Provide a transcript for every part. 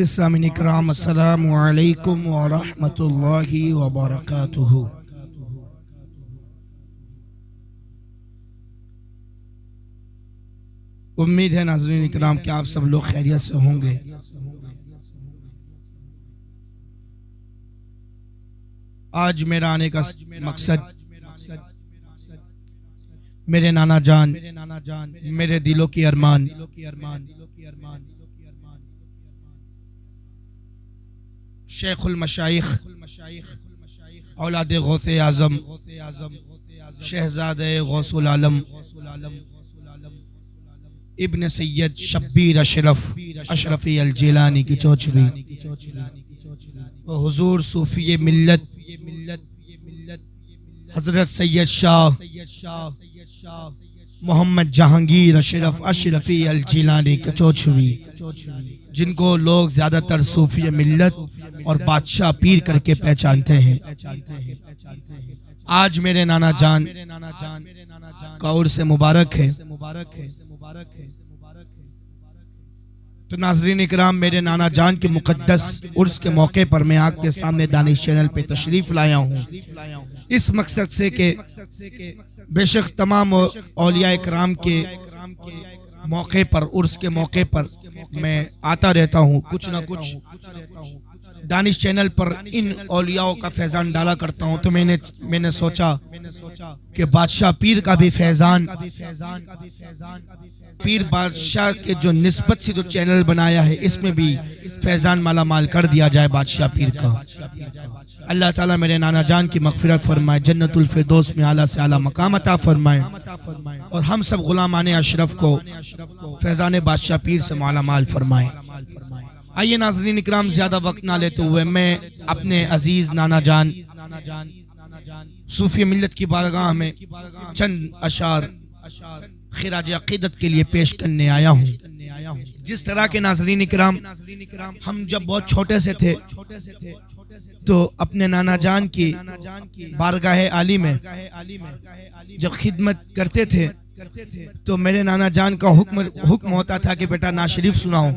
معزز سامعین اکرام، السلام علیکم ورحمۃ اللہ وبرکاتہ۔ امید ہے ناظرین اکرام کہ آپ سب لوگ خیریت سے ہوں گے۔ آج میرا آنے کا مقصد میرے نانا جان، میرے دلوں کی ارمان، شیخ المشائخ، اولاد غوث اعظم، شہزادہ غوث العالم، ابن سید شبیر اشرفی الجیلانی کی چوچھوی، حضور صوفی ملت حضرت سید شاہ محمد جہانگیر اشرفی الجیلانی کی چوچھوی، جن کو لوگ زیادہ تر صوفی ملت اور بادشاہ پیر کر کے پہچانتے ہیں۔ آج میرے نانا جان کا عرس مبارک ہے۔ تو ناظرین اکرام، میرے نانا جان کے مقدس عرس کے موقع پر میں آپ کے سامنے دانش چینل پہ تشریف لایا ہوں، اس مقصد سے کہ بے شک تمام اولیاء اکرام کے موقع پر، عرس کے موقع پر میں آتا رہتا ہوں، کچھ نہ کچھ دانش چینل پر ان اولیاءوں کا فیضان ڈالا کرتا ہوں۔ تو میں نے سوچا کہ بادشاہ پیر کا بھی فیضان، پیر بادشاہ کے جو نسبت سے جو چینل بنایا ہے، اس میں بھی فیضان مالا مال کر دیا جائے بادشاہ پیر کا۔ اللہ تعالیٰ میرے نانا جان کی مغفرت فرمائے، جنت الفردوس میں اعلیٰ سے اعلیٰ مقام عطا فرمائے، اور ہم سب غلامان اشرف کو فیضان بادشاہ پیر سے مالا مال فرمائے۔ آئیے ناظرین اکرام، زیادہ وقت نہ لیتے ہوئے میں اپنے عزیز نانا جان صوفی ملت کی بارگاہ میں چند اشعار خراج عقیدت کے لیے پیش کرنے آیا ہوں۔ جس طرح کے ناظرین اکرام، ہم جب بہت چھوٹے سے تھے تو اپنے نانا جان کی بارگاہ عالی میں جب خدمت کرتے تھے تو میرے نانا جان کا حکم ہوتا تھا کہ بیٹا نعت شریف سناؤ۔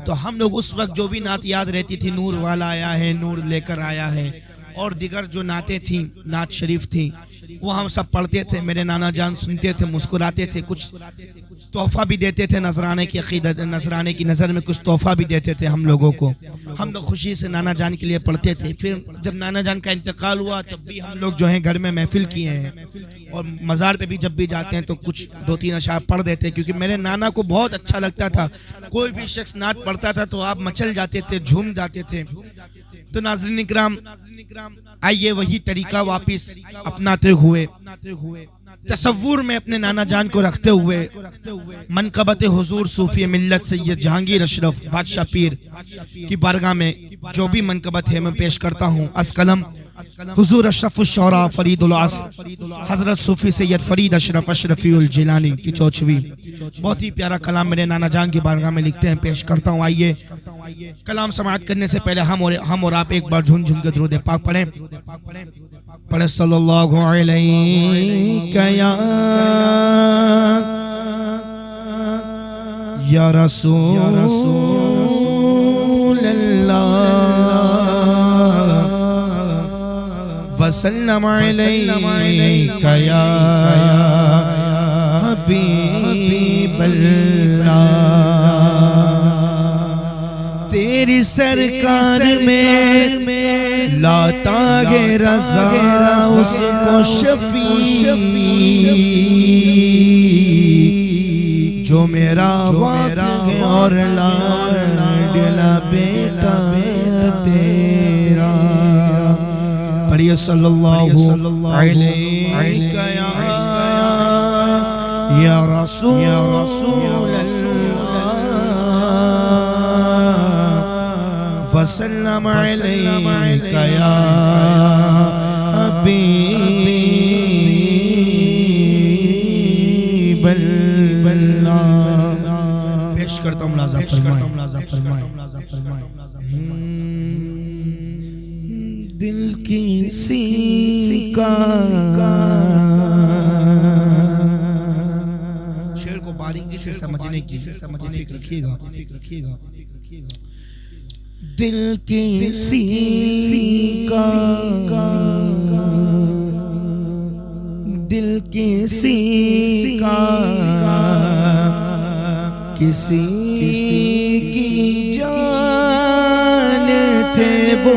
تو ہم لوگ اس وقت جو بھی نعت یاد رہتی تھی، نور والا آیا ہے، نور لے کر آیا ہے، اور دیگر جو نعتیں تھیں، نعت شریف تھیں، وہ ہم سب پڑھتے تھے۔ میرے نانا جان سنتے تھے، مسکراتے تھے، کچھ تحفہ بھی دیتے تھے، نذرانے کی عقیدت، نذرانے کی نظر میں کچھ تحفہ بھی دیتے تھے ہم لوگوں کو۔ ہم لوگ خوشی سے نانا جان کے لیے پڑھتے تھے۔ پھر جب نانا جان کا انتقال ہوا تب بھی ہم لوگ جو ہیں گھر میں محفل کیے ہیں، اور مزار پہ بھی جب بھی جاتے ہیں تو کچھ 2-3 اشعار پڑھ دیتے ہیں، کیونکہ میرے نانا کو بہت اچھا لگتا تھا۔ کوئی بھی شخص نعت پڑھتا تھا تو آپ مچل جاتے تھے، جھوم جاتے تھے۔ تو ناظرین اکرام، آئیے وہی طریقہ واپس اپناتے ہوئے، تصور میں اپنے نانا جان کو رکھتے ہوئے، منقبت حضور صوفی ملت سید جہانگیر اشرف بادشاہ پیر کی بارگاہ میں جو بھی منقبت ہے میں پیش کرتا ہوں۔ از قلم حضور اشرف الشعراء فرید العصر حضرت صوفی سید فرید اشرفی الجیلانی کی چوچھوی، بہت ہی پیارا کلام میرے نانا جان کی بارگاہ میں لکھتے ہیں، پیش کرتا ہوں۔ آئیے کلام سماعت کرنے سے پہلے ہم اور آپ ایک بار جھوم جھوم کے درود پاک پڑھیں۔ پڑھیں صلی اللہ علیہ یا رسول اللہ وسلم علیک یا حبیب اللہ۔ تیری سرکار میں لاتا ہے رضا اس کو شفیع، جو میرا واقع اور لاڈلا بیٹا تیرا۔ پڑھیے صلی اللہ علیہ یا رسول اللہ وسلم علیک یا حبیب اللہ۔ پیش کرتا ہوں، ملاحظہ فرمائیں۔ دل کسی کا شعر کو باریکی سے سمجھنے کی فکر رکھیے گا۔ دل کسی کا دل کسی کا کسی کی جان تھے وہ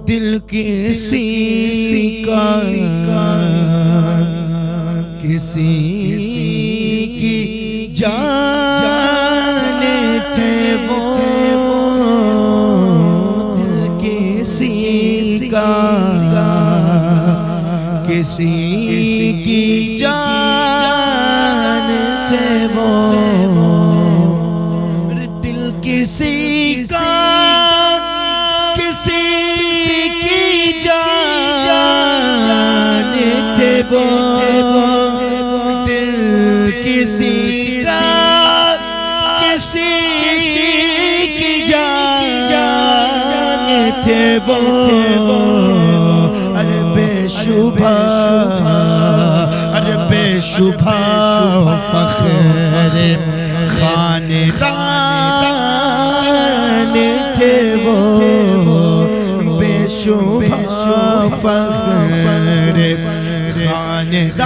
دل کسی کا کسی کی جان تھے وہ دل کسی کا کسی کی جان تھے وہ دل کسی کا کسی کی جان تھے وہ دل کسی کا کسی کی جان تھے وہ ارے بے شبہ ارے بے شبہ فخر خاندان تھے وہ بے شبہ فخر خاندان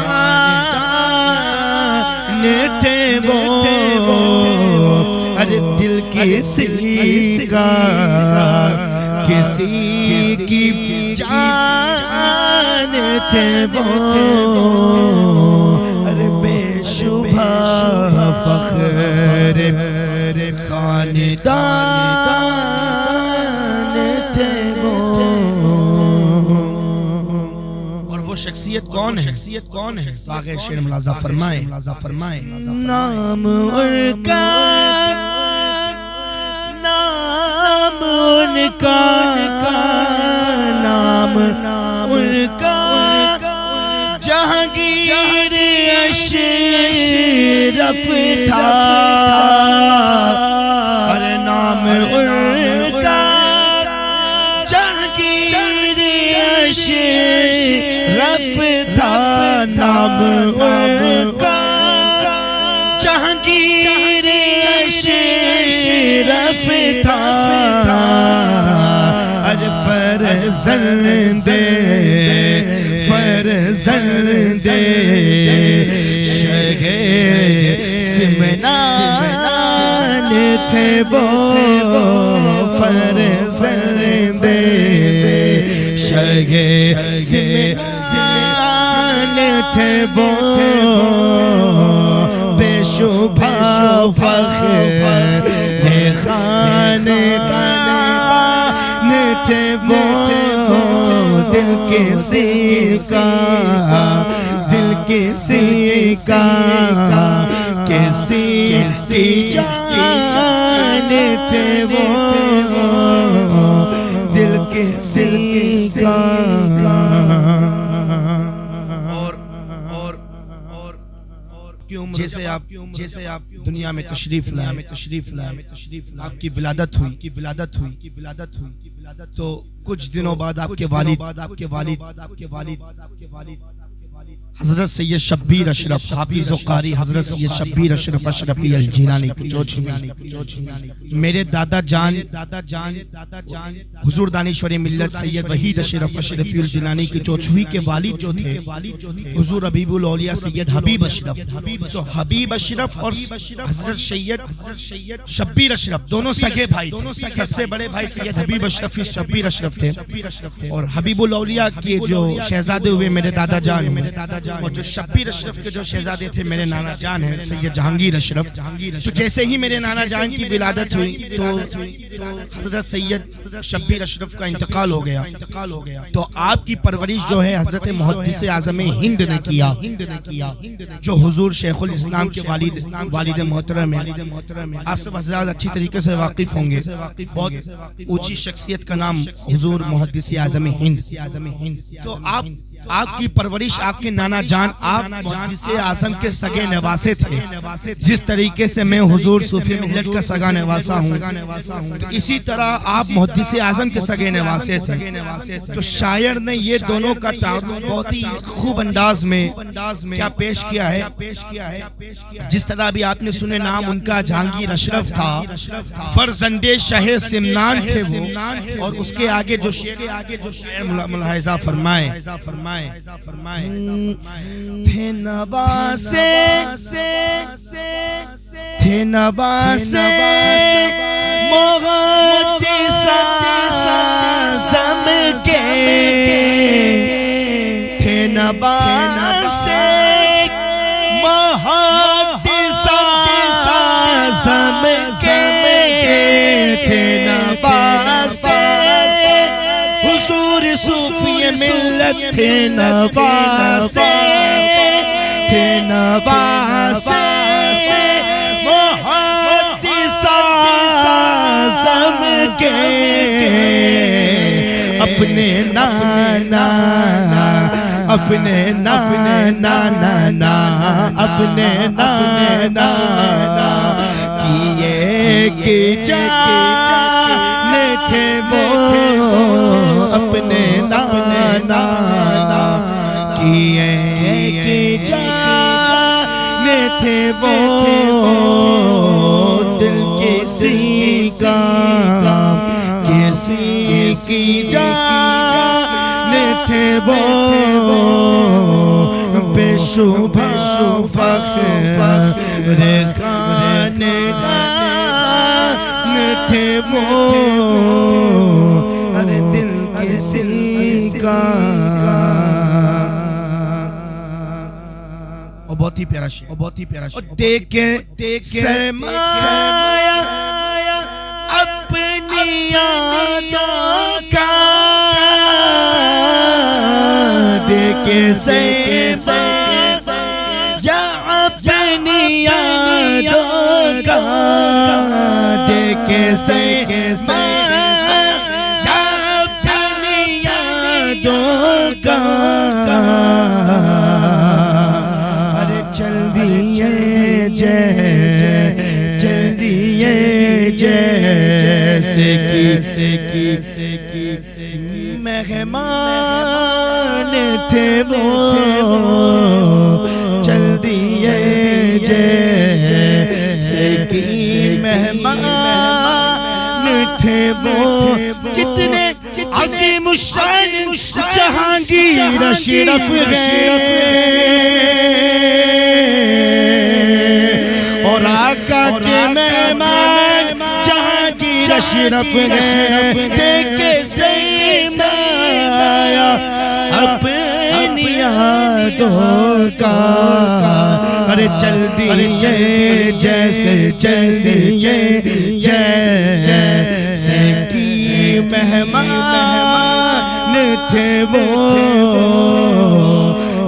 تھے وہ ارے دل کسی کا کسی کی جان تھے وہ ارے بے شبہ فخر خاندان تھے وہ اور وہ شخصیت کون ہے آگے شعر ملاحظہ فرمائیں نام ان کا نام ان کا جہانگیر اشرف تھا اور نام ان کا جہانگیر اشرف تھا نام ان کا جہانگیر اشرف تھا فرزند شہ سمنان تھے وہ فرزند شہ سمنان تھے وہ بے شبہ فخر خاندان تھے وہ دل کسی کا کسی کی جان تھے وہ دل کسی کا جیسے آپ دنیا میں تشریف لائے آپ کی ولادت ہوئی تو کچھ دنوں بعد آپ کے والد حضرت سید شبیر اشرف حافظ و قاری حضرت سید شبیر اشرف اشرفی الجیلانی میرے دادا جان حضور دانشور ملت سید وحید اشرف اشرفی الجیلانی کی چوچھوئی کے والد جو تھے حضور حبیب الاولیاء سید حبیب اشرف تو حبیب اشرف اور حضرت سید شبیر اشرف دونوں سگے بھائی تھے سب سے بڑے بھائی سید حبیب اشرف شبیر اشرف تھے اور حبیب الاولیاء کے جو شہزادے ہوئے میرے دادا جان اور جو شبیر اشرف کے جو شہزادے تھے میرے نانا جان ہیں سید جہانگیر اشرف تو جیسے ہی میرے نانا جان کی ولادت ہوئی تو حضرت سید شبیر اشرف کا انتقال ہو گیا تو آپ کی پرورش جو ہے حضرت محدث اعظم ہند نے کیا جو حضور شیخ الاسلام کے والد محترم ہیں آپ سب حضرات اچھی طریقے سے واقف ہوں گے بہت اونچی شخصیت کا نام حضور محدث اعظم ہند تو آپ آپ کی پرورش آپ کے نانا جان آپ محدث اعظم کے سگے نواسے تھے، جس طریقے سے میں حضور صوفی ملت کا سگا نواسا ہوں، تو اسی طرح آپ محدث اعظم کے سگے نواسے تھے۔ تو شاعر نے یہ دونوں کا تعارف بہت ہی خوب انداز میں کیا پیش کیا ہے، جس طرح بھی آپ نے سنے نام ان کا جہانگیر اشرف تھا، فرزند شہ سمنان تھے وہ، اور اس کے آگے جو شعر ملاحظہ فرمائے، تھے نواسے محدث اعظم کے، تھے نواسے محدث اعظم کے، تھے نواسے حضور صوفی ملت، تھے نواسے محدث اعظم کے، اپنے نانا اپنے نانا کی ایک جان تھے وہ، اپنے نانا کی ایک جان تھے وہ، دل کسی کا کسی کی جان تھے وہ، بے شبہ فخر خاندان تھے وہ، ارے دل کسی کا۔ اور بہت ہی پیارا شعر، دیکھیں سرمایہ اپنی یادوں کا، دیکھیں سرمایہ اپنی یادوں کا، دیکھیں سرمایہ اپنی یادوں کا، جیسے کی مہمان تھے وہ، چل دیے جیسے کی مہمان تھے وہ، کتنے عظیم الشان جہانگیر اشرف اور آقا کے مہمان جہانگیر اشرف دیکھے سرمایہ اپنی یادوں کا، ارے چل دیے جیسے کی مہمان تھے وہ،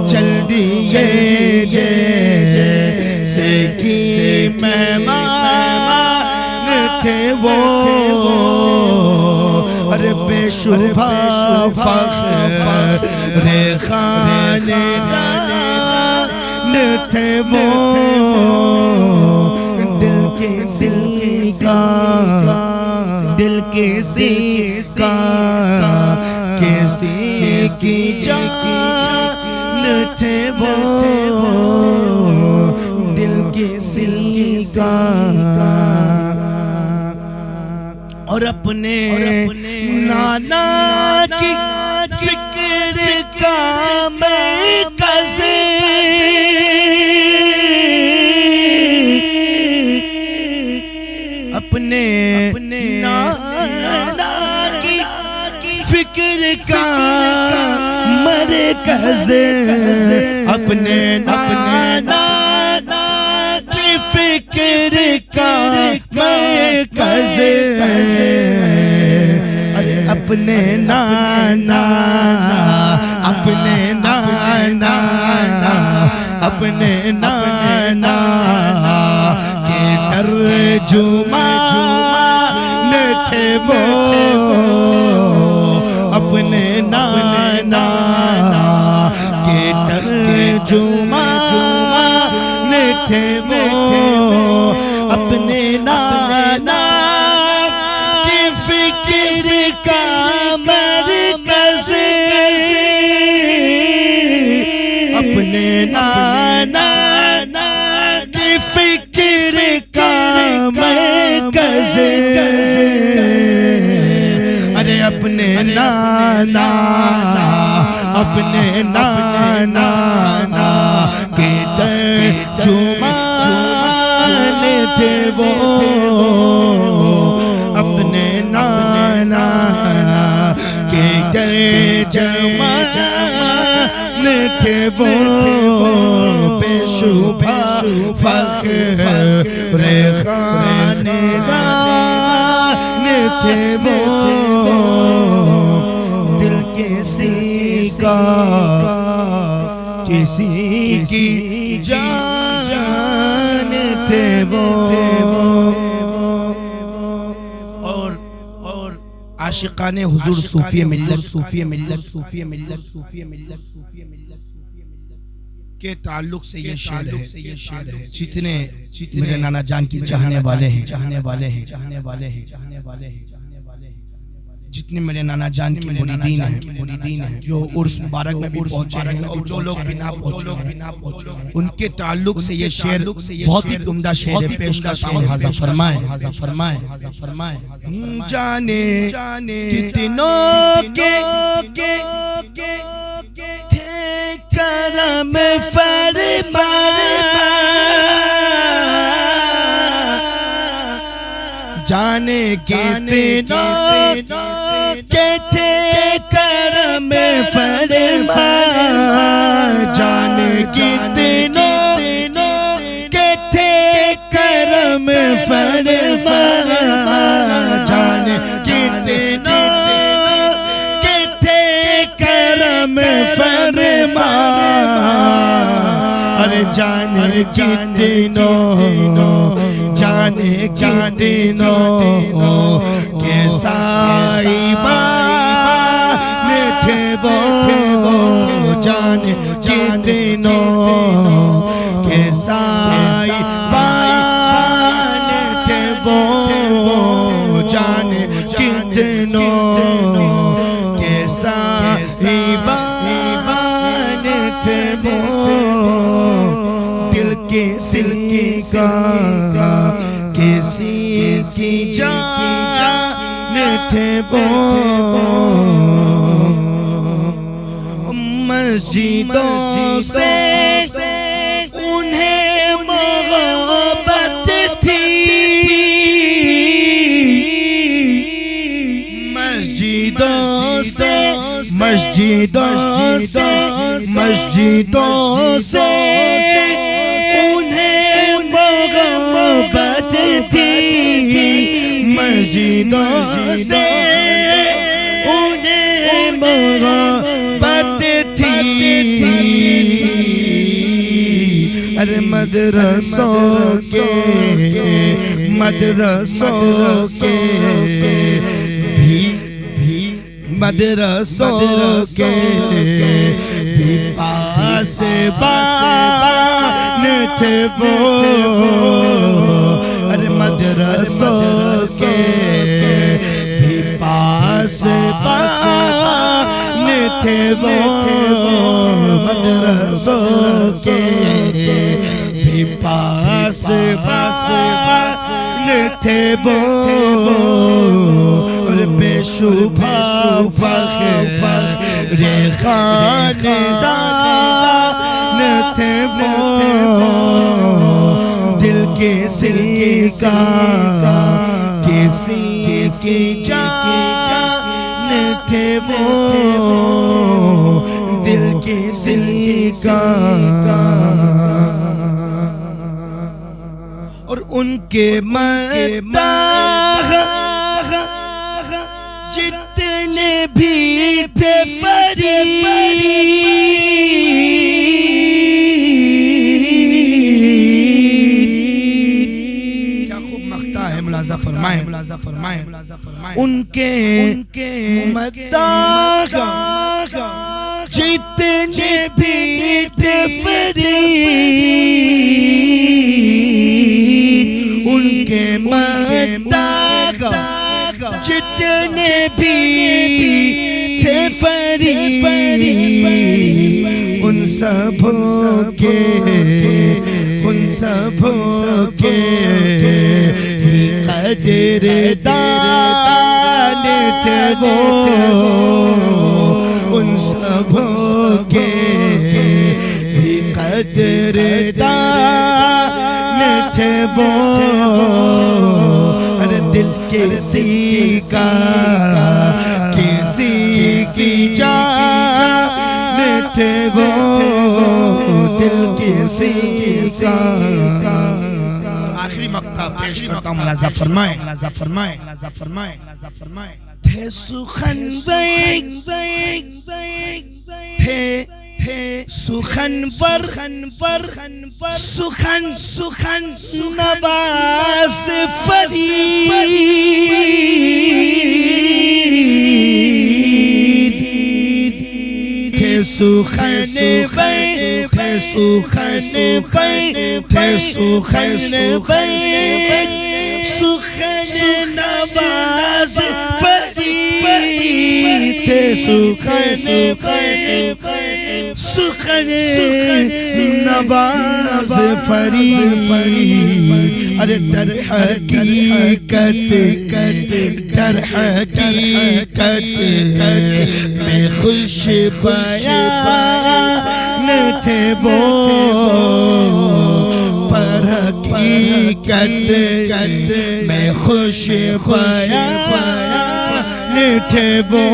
چل دیے جیسے کی مہمان تھے وہ، ارے بے شبہ فخر خاندان تھے وہ، دل کسی کا کسی کی جان تھے وہ، دل کسی کا، اور اپنے نانا کی فکر کا مرکز، اپنے نانا کی فکر کا مرکز، اپنے نانا کی فکر کا مرکز، اپنے نانا کے ترجمان تھے وہ، اپنے نانا ترجمان تھے وہ اپنے نانا کی فکر کا مرکز اپنے نانا کی فکر کا مرکز ارے اپنے نانا کے ترجمان تھے وہ اپنے نانا کے ترجمان تھے وہ بے شبہ فخر خاندان تھے وہ دل کسی کا کسی کی جان تھے وہ اور عاشقان حضور صوفی ملت کے تعلق سے یہ شعر ہے جتنے میرے نانا جان کی چاہنے والے ہیں جتنے میرے نانا جان کی مریدین ہیں جو عرس مبارک میں بھی پہنچے ہیں اور جو لوگ بھی نہ پہنچے ان کے تعلق سے یہ شعر بہت ہی عمدہ شعر ہے پیش کرتا ہوں حاضر فرمائیں جانے کتنوں کے تھے کرم فرما جانے کتنوں کے تھے کرم فرما جانے کتنوں کے تھے کرم فرما جانے کتنوں کے تھے کرم فرما ارے جانے کتنوں کے سائبان تھے وہ جانے کتنوں کے سائبان تھے وہ جانے کتنوں کے سائبان تھے وہ دل کسی کا کسی کی جان تھے وہ مسجدوں سے انہیں محبت تھی مسجدوں سے انہیں محبت تھی مسجدوں سے انہیں محبت تھی ارے مدرسوں کے بھی پاس بان تھے وہ ارے مدرسوں کے بھی پاس بان تھے وہ مدرسوں کے بھی پاس بان تھے وہ بے شبہ فخر خاندان تھے وہ دل کسی کا کسی کی جان تھے وہ دل کسی کا اور ان کے مداح جتنے بھی تھے فرید کیا خوب مختہ ہے ملاحظہ فرمائیں ان کے مداح جتنے جتنے بھی تھے فرید ان کے مداح، جتنے بھی تھے فرید ان سبوں کے ہی قدردان تھے وہ، ان سبوں کے ہی قدردان تھے وہ، دل کسی کا کسی کی جان تھے وہ، دل کسی کا۔ آخری مقطع پیش کرتا ہوں، ملاحظہ فرمائیں۔ تھے سخنور، تھے سخنور، سخن نواز فرید، تھے سخنور، سخن نواز فرید، تھے سخن نواز فرید۔ ارے در حقیقت میں خوش بیان تھے وہ، پر حقیقت میں خوش بیان تھے وہ،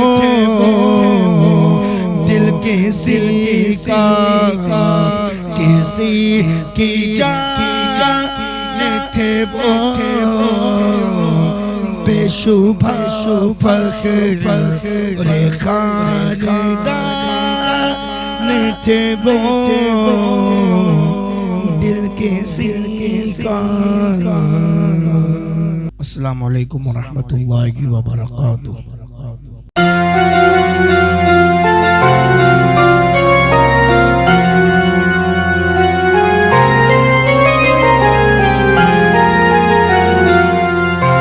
دل کسی کا کسی کی جان تھے وہ، بے شبہ فخر خاندان تھے وہ، دل کسی کا۔ السلام علیکم ورحمۃ اللہ وبرکاتہ۔